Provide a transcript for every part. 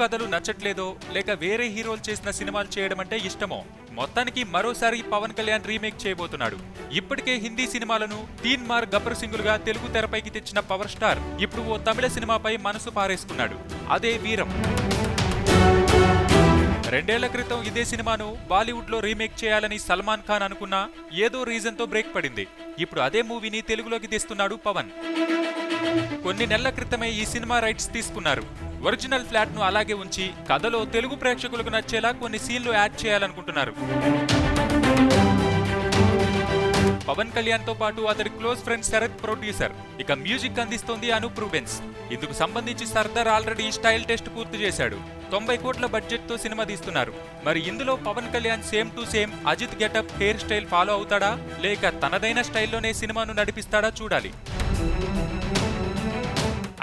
కథలు నచ్చట్లేదో లేక వేరే హీరోలు చేసిన సినిమాలు చేయడం అంటే ఇష్టమో మొత్తానికి మరోసారి పవన్ కళ్యాణ్ రీమేక్ చేయబోతున్నాడు. ఇప్పటికే హిందీ సినిమాలను తీన్ మార్ గబ్బర్ సింగులుగా తెలుగు తెరపైకి తెచ్చిన పవర్ స్టార్ ఇప్పుడు ఓ తమిళ సినిమాపై మనసు పారేసుకున్నాడు. అదే వీరం. 2 ఏళ్ల క్రితం ఇదే సినిమాను బాలీవుడ్ లో రీమేక్ చేయాలని సల్మాన్ ఖాన్ అనుకున్నా ఏదో రీజన్ తో బ్రేక్ పడింది. ఇప్పుడు అదే మూవీని తెలుగులోకి తెస్తున్నాడు పవన్. కొన్ని నెలల క్రితమే ఈ సినిమా రైట్స్ తీసుకున్నారు. ఒరిజినల్ ఫ్లాట్ ను అలాగే ఉంచి కథలో తెలుగు ప్రేక్షకులకు నచ్చేలా కొన్ని సీన్లు యాడ్ చేయాలనుకుంటున్నారు. పవన్ కళ్యాణ్ తో పాటు అతడి క్లోజ్ ఫ్రెండ్ శరత్ ప్రొడ్యూసర్. ఇక మ్యూజిక్ అందిస్తోంది అనూప్ రూబెన్స్. ఇందుకు సంబంధించి సర్దార్ ఆల్రెడీ స్టైల్ టెస్ట్ పూర్తి చేశాడు. 90 కోట్ల బడ్జెట్ తో సినిమా తీస్తున్నారు. మరి ఇందులో Pawan Kalyan same to same Ajith getup, hair style follow అవుతాడా లేక తనదైన స్టైల్లోనే సినిమాను నడిపిస్తాడా చూడాలి.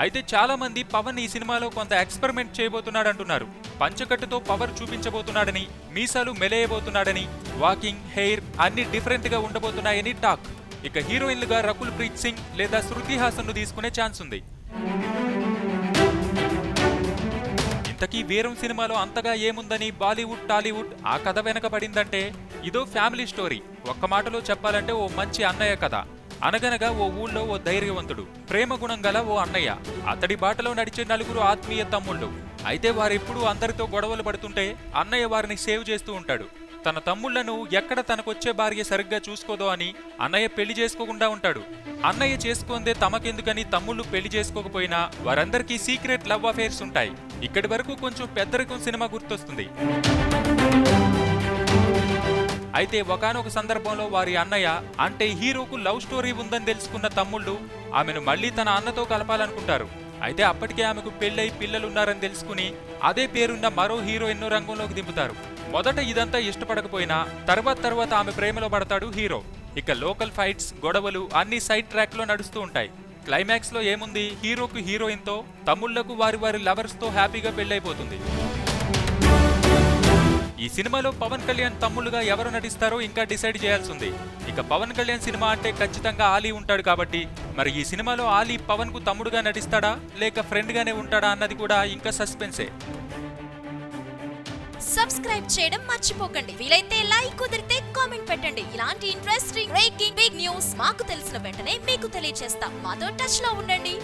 అయితే చాలా మంది పవన్ ఈ సినిమాలో కొంత ఎక్స్పెరిమెంట్ చేయబోతున్నాడంటున్నారు. పంచకట్టుతో పవర్ చూపించబోతున్నాడని, మీసాలు మెలేయబోతున్నాడని, వాకింగ్, హెయిర్ అన్ని డిఫరెంట్ గా ఉండబోతున్నాయని టాక్. ఇక హీరోయిన్లుగా రకుల్ ప్రీత్ సింగ్ లేదా శృతి హాసన్ ను తీసుకునే ఛాన్స్ ఉంది. ఇంతకీ వీరం సినిమాలో అంతగా ఏముందని బాలీవుడ్, టాలీవుడ్ ఆ కథ వెనకబడిందంటే ఇదో ఫ్యామిలీ స్టోరీ. ఒక్క మాటలో చెప్పాలంటే ఓ మంచి అన్నయ్య కథ. అనగనగా ఓ ఊళ్ళో ఓ ధైర్యవంతుడు, ప్రేమ గుణం గల ఓ అన్నయ్య, అతడి బాటలో నడిచే 4 ఆత్మీయ తమ్ముళ్ళు. అయితే వారెప్పుడూ అందరితో గొడవలు పడుతుంటే అన్నయ్య వారిని సేవ్ చేస్తూ ఉంటాడు. తన తమ్ముళ్లను ఎక్కడ తనకొచ్చే భార్య సరిగ్గా చూసుకోదో అని అన్నయ్య పెళ్లి చేసుకోకుండా ఉంటాడు. అన్నయ్య చేసుకుందే తమకెందుకని తమ్ముళ్ళు పెళ్లి చేసుకోకపోయినా వారందరికీ సీక్రెట్ లవ్ అఫేర్స్ ఉంటాయి. ఇక్కడి వరకు కొంచెం పెద్దరికం సినిమా గుర్తొస్తుంది. అయితే ఒకానొక సందర్భంలో వారి అన్నయ్య అంటే హీరోకు లవ్ స్టోరీ ఉందని తెలుసుకున్న తమ్ముళ్ళు ఆమెను మళ్లీ తన అన్నతో కలపాలనుకుంటారు. అయితే అప్పటికే ఆమెకు పెళ్లై పిల్లలున్నారని తెలుసుకుని అదే పేరున్న మరో హీరోయిన్ను రంగంలోకి దింపుతారు. మొదట ఇదంతా ఇష్టపడకపోయినా తర్వాత ఆమె ప్రేమలో పడతాడు హీరో. ఇక లోకల్ ఫైట్స్, గొడవలు అన్ని సైడ్ ట్రాక్ లో నడుస్తూ ఉంటాయి. క్లైమాక్స్ లో ఏముంది, హీరోకు హీరోయిన్ తో, తమ్ముళ్లకు వారి లవర్స్ తో హ్యాపీగా పెళ్లైపోతుంది. ఈ సినిమాలో పవన్ కళ్యాణ్ తమ్ముళ్ళుగా ఎవరు నటిస్తారో ఇంకా డిసైడ్ చేయాల్సి ఉంది. ఇక పవన్ కళ్యాణ్ సినిమా అంటే ఖచ్చితంగా ఆలీ ఉంటాడు కాబట్టి మరి ఈ సినిమాలో ఆలీ పవన్ కు తమ్ముడుగా నటిస్తాడా లేక ఫ్రెండ్ గానే ఉంటాడా అన్నది కూడా ఇంకా సస్పెన్సే. సబ్స్క్రైబ్ చేయడం మర్చిపోకండి. వీలైతే లైక్, కుదిరితే కామెంట్ పెట్టండి. ఇలాంటి ఇంట్రెస్టింగ్ బ్రేకింగ్ బిగ్ న్యూస్ మాకు తెలిసిన వెంటనే మీకు తెలియజేస్తాం. మాతో టచ్ లో ఉండండి.